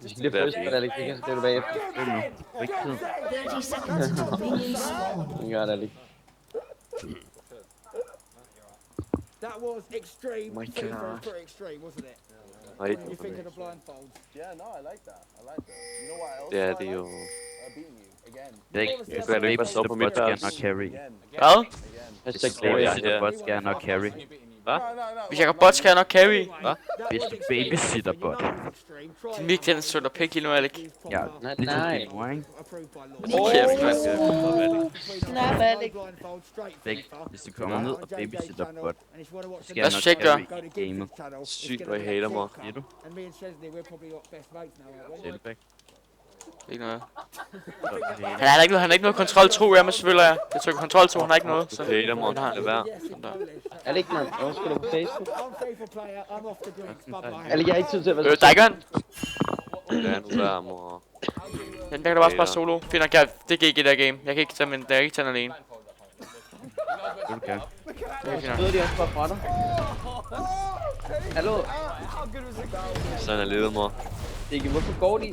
Vi skal lige først, Alex. Vi kan skrive det bagefter. Det er nu. Ikke tid. 30 seconds until minions spawn. Vi gør det, Alex. That was extreme. My FIFA God. was pretty extreme, wasn't it? Right. When you think of the blindfolds. Yeah, no, I like that. I like that. You know what else? Det er I det like? jo. Beating you again. Det er ikke. Obviously, skal du ikke bare stå på mit Baby vers? skal nok carry. Again. Hvad? Again. Hashtag Det er jeg her. Bot skal nok carry. Hvad? Hvis jeg kan bot, skal jeg nok carry. Hvad? Hvis du babysitter bot. Din mik, den sutter pik lige nu, Alec. Ja, Nej, det er nej. to gamer, ikke? Kæft, mand. Snap, Alex. Væk. Hvis du kommer ned og babysitter bot, skal Hvad jeg synes jeg nok ikke, carry i gamet. Sygt, hvor I hater mig. Siger du? And me and Chesney, we're probably like best mates now, aren't we? Siger det væk. Ikke noget. Han har ikke noget kontrol 2, jeg med selvfølgelig er. Jeg trykker kontrol 2, han har ikke noget. Så Du hater mig. han har Lad være. Alex, mand. Hvor skal du på Facebook? I'm faithful player, I'm off the grid, spud my head. Alex, jeg har ikke tid til at være der er ikke han. Lad nu være, mor. Jeg kan da bare spare solo. Fint nok, det gik i det her game. Jeg kan ikke tage, men jeg kan ikke tage den alene. Du kan. Så ved de også bare fra dig. Hallo? Sådan er livet, mor. Ikke, hvorfor går de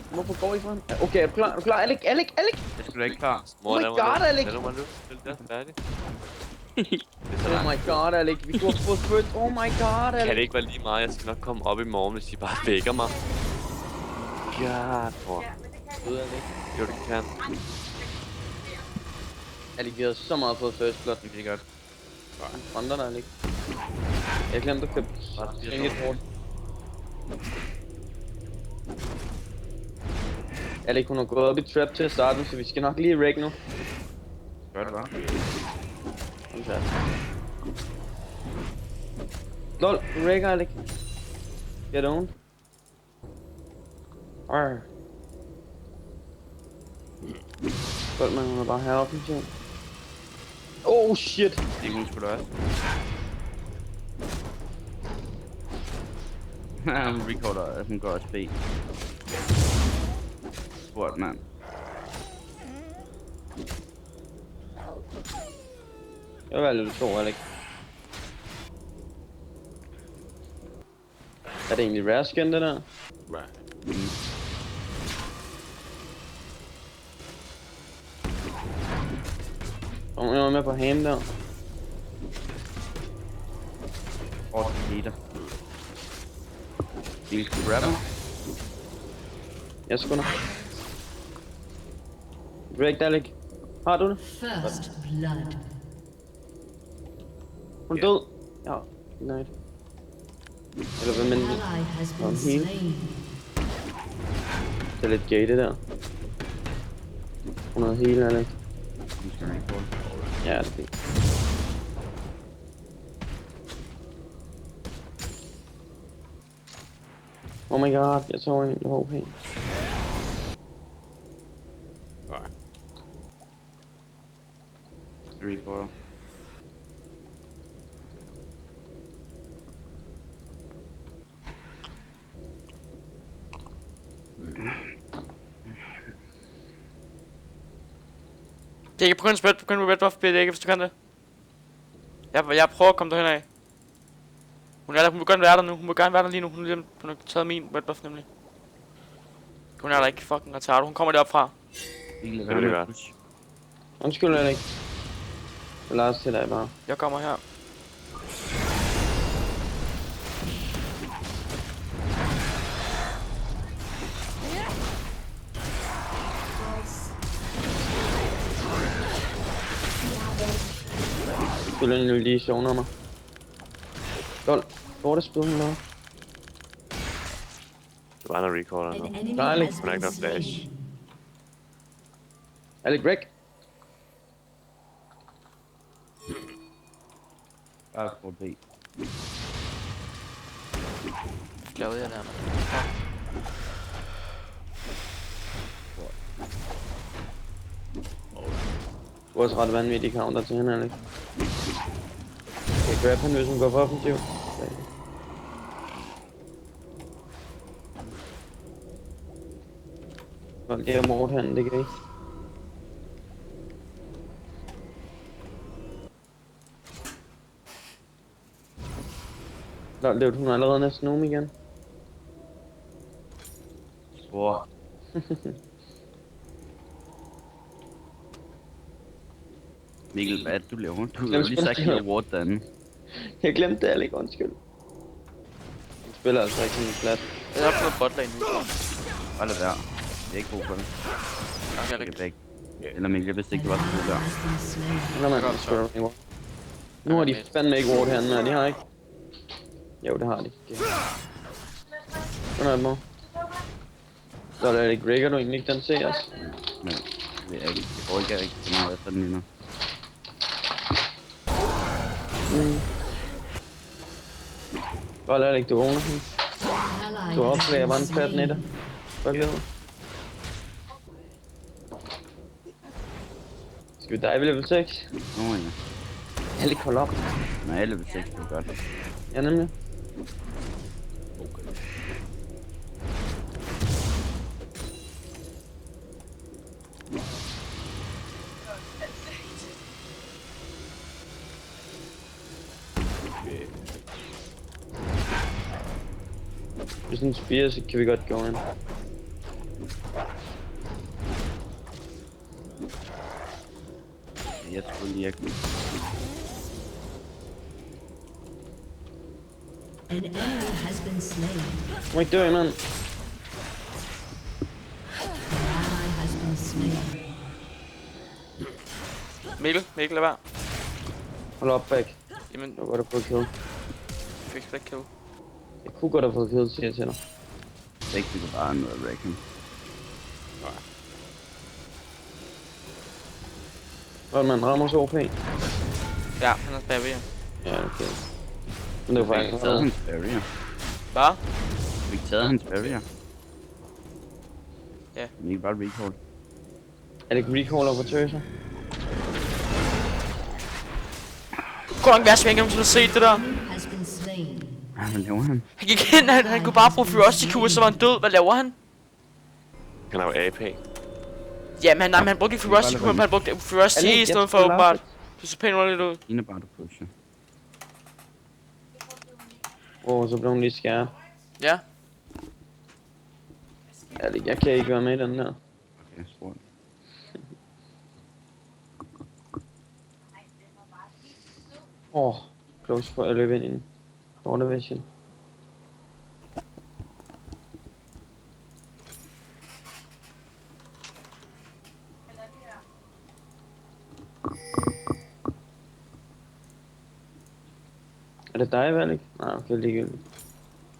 fra ham? Okay, er du klar? Er du klar? Alex, Alex, Alex! Jeg skulle da ikke klar. Mor, Oh my lad mig God, nu. Alex. Lad mig nu. Spil der, færdig. Oh my god, Alex. Vi går på first. Oh my god, Kan det Alex. ikke være lige meget? Jeg skal nok komme op i morgen, hvis I bare vækker mig. Ja, mor. Ud, Alex. Jo, det kan. Alex, vi havde så meget fået first blood. Det er godt. Fronter der, Alex. Jeg glemte at købe ringet hårdt. Alex, hun har gået op i trap til at starte, så vi skal nok lige række nu. Gør det bare. Kom så. Lol, du rækker, Alex. Get on. Arr. Godt, man, hun er bare heroppe, så. Oh shit! Det er hun sgu da også. Hun recorder, hun går også B. Sport, mand. Jeg vil være lidt sjov, Alex. Er det egentlig rare skin, det der? Jeg er med på ham der. Og hater. Vil du rapper? Jeg skal nok. Break, Alex. Har du det? First blood. Hun er død. Ja, nej. Eller hvad men Ally has been heal. slain. Det er lidt gay det der. Hun har heal, Alex. Du skal record. Ja, det er fint. Oh my god, jeg så en HP. Recorder. Det kan begynde på bedbuff, det ikke, hvis du kan det. Jeg prøver at komme derhen af. Hun må gerne være der nu, hun må gerne være der lige nu. Hun har taget min bedbuff nemlig. Hun er der ikke, fucking retard. Hun kommer deroppe fra. Ikke lade Det vil være det med at gøre. push. Undskyld, Alex. Lad os til dig bare. Jeg kommer her. Spiller en lige sjovere mig. Lol, hvor er det spil, hun laver? Det var en recorder nu. An enemy Dejligt. has Hun har been ikke noget flash. slain. Alex, Rick. Bare på B. Lavede jeg der, mand. Du er også ret vanvittig counter til hende, Alex. Jeg kan grab hende, hvis hun går for offensiv. Hold det her mord herinde, det kan ikke. Lol, det er hun er allerede næsten om igen. Sport. Hvor? Mikkel, hvad er det, du laver? Du har jo lige sagt noget ward derinde. Jeg glemte det, Alec. Undskyld. Han spiller altså ikke sådan flat. Jeg har fået botlane nu. Bare lad være. Jeg er ikke god for det. Okay, Jeg er rigtigt. væk. Eller Mikkel, jeg vidste ikke, det var sådan der. Has been slain. Lad mig godt spille ikke ward. Nu har de fandme ikke ward herinde, men de har ikke. Jo, det har de. Sådan er det, mor. Så er det Alec. Rigger du egentlig ikke den ser os? Men jeg får ikke rigtig så meget efter den lige nu. Godt, Alec. Du vågner hende. Ally Du has opslæger been bare en fat slain. netter. Hvad bliver du? Skal vi dive level 6? Nå ja. Alec, hold op. Nej, jeg level 6, det er godt. Ja, nemlig. Hvis den spirer, så kan vi godt gå ind. Jeg skulle lige ikke. An enemy has been slain. Må ikke dø, mand. An ally has been slain. Mikkel, lad være. Hold op, back. Jamen, Jeg kunne godt have fået kill. fik slet ikke kill. Jeg kunne godt have fået kill, siger jeg til dig. Ikke, det var bare noget wrecking. Godt, man rammer så OP. Ja, han er bagved jer. Ja, okay. Men det var Jeg fik faktisk taget hans barrier. Hvad? Jeg fik taget hans barrier. Ja. Men ikke bare recall. Er det ikke recaller på tøser? Godt nok værst, jeg ikke har set det der. Has been slain. Hvad laver han? Han gik ind, han kunne bare bruge Ferocity Q, så var han død. Hvad laver han? Han er jo AP. Jamen, nej, men han brugte ikke Ferocity Q, men han brugte Ferocity i stedet for åbenbart. Det så pænt lidt ud. Ine bare du pusher. Så blev hun lige skæret. Ja. Jeg kan ikke være med i den der. Okay, spurgt. Close for at løbe ind i den. Dårlig vision. Er det dig, Alec? Nej, okay, ligegyldigt.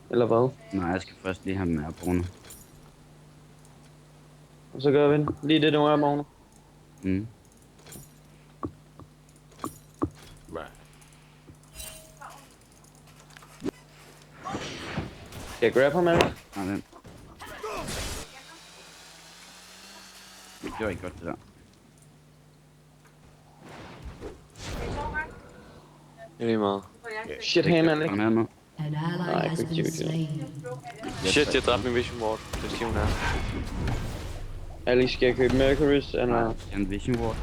Eller hvad? Nej, jeg skal først lige have dem her på nu. Og så gør vi det. Lige det, du er, Magne. Mm. Skal jeg grab ham, Alec? Nej, den. Det var ikke godt, det der. Det er lige meget. Shit, ham, Alec. Kom her nu. An ally Nej, has ikke been rigtig. slain. Shit, jeg dræbte min vision ward. Det siger hun er. Alec, skal jeg købe Mercurys, eller? Nej, en vision ward.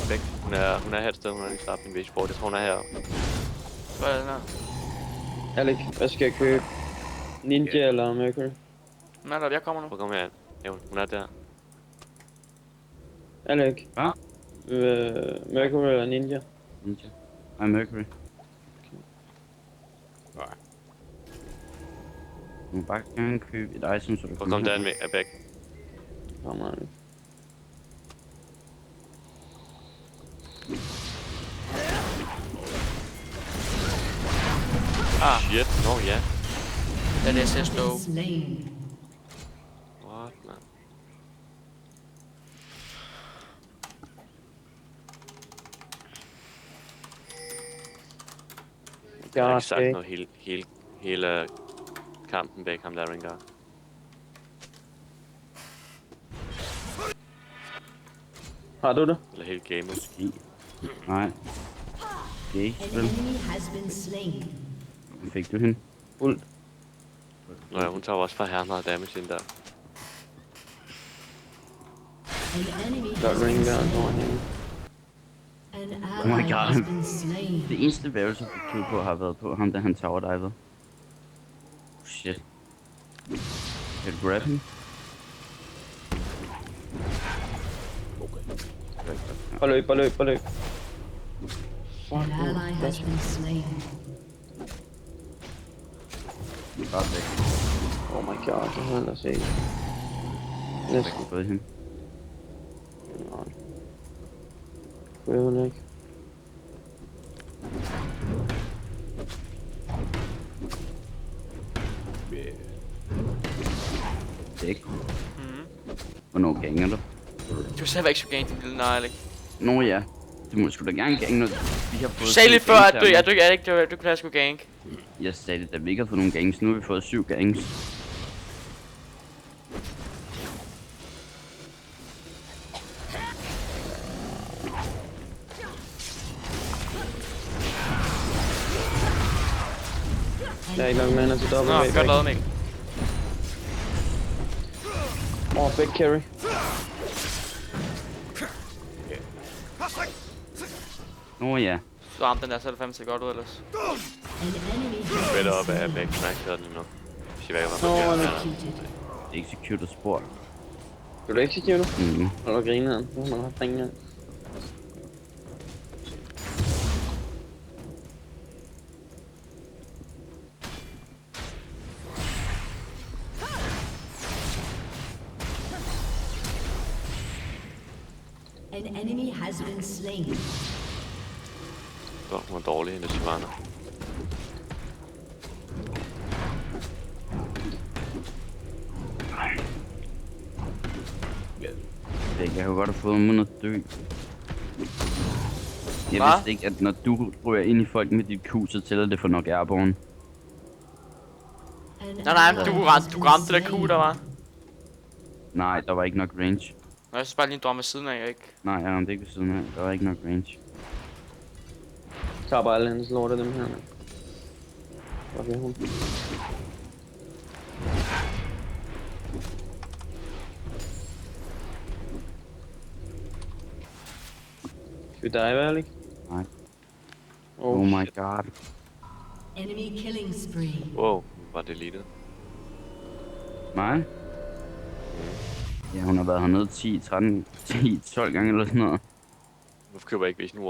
Væk. Hun er her et sted, hun har lige dræbt min vision ward. Jeg tror, hun er her. Hvad er den her? Alec, hvad skal jeg købe? Ninja eller Mercury? Nej, der, jeg kommer nu. Prøv at komme her. Ja, hun er der. Alec, Hvad? Mercury eller Ninja? Ninja. Nej, Mercury. Du må bare gerne købe et item, så du Prøv at komme derind med. Er væk. Kom, Alec. Shit. Nå, ja. Ja, det er så Has slow. been slain. What, man? Jeg har God, ikke sagt okay. noget hele kampen bag ham der, Rengar. Har du det? Eller hele gamet. Nej. Det er ikke An spil. enemy has been slain. Fik du hende? Fuldt. Nå ja, hun tager jo også for her meget damage ind der. An enemy Der has er been ring der, slain. over hende. An my ally has God. been slain. Det eneste vævel, som jeg kigget på, har været på ham, da han tower-divede. Shit. Kan du grab him? Bare løb, bare løb, bare løb. An ally has been slain. Bare væk. Oh my god, det havde jeg set. Jeg Næsten. kunne fået hende. Nej. Det ved hun ikke. Dæk. Hvornår ganger du? Du sagde ikke så gange, din lille nejlik. Nå ja. Du må sgu da gerne gange, når vi har Du fået sagde lige 7 før, at gangs du ikke kunne sgu gank. Jeg sagde det, da vi ikke har fået nogen gangs. Nu har vi fået 7 gangs. Jeg er ikke nok mana til dobbelt. Nå, godt lavet, Mikkel. Back carry. Nå ja. Du ramte den der, så er det fandme set godt ud ellers. An enemy has Bedt been op af slain. Mac Mac hedder den lige nu. Hvis I vækker Nå, mig. han Executed. Execute og spor. Vil du execute? Mhm. Når du griner han. Nu har man haft ringen. An enemy has been slain. Så hun var dårlig, hendes Sivana. Jeg kan jo godt have fået ham uden at dø. Jeg Hva? vidste ikke, at når du rører ind i folk med dit Q, så tæller det for nok airborne. An Nej, ally du has ramte been det der slain. Q, der var. Nej, der var ikke nok range. Nå, jeg synes bare lige en drøm ved siden af, ikke? Nej, jeg ramte ikke ved siden af. Der var ikke nok range. Jeg tager bare alle hendes lorte dem her. Hvor er hun? Skal vi dive, ærlig? Nej. Oh, Oh my shit. god. Enemy killing spree. Wow, var det deleted. Nej? Ja, hun har været hernede 10, 13, 10, 12 gange eller sådan noget. Hvorfor køber jeg ikke Vision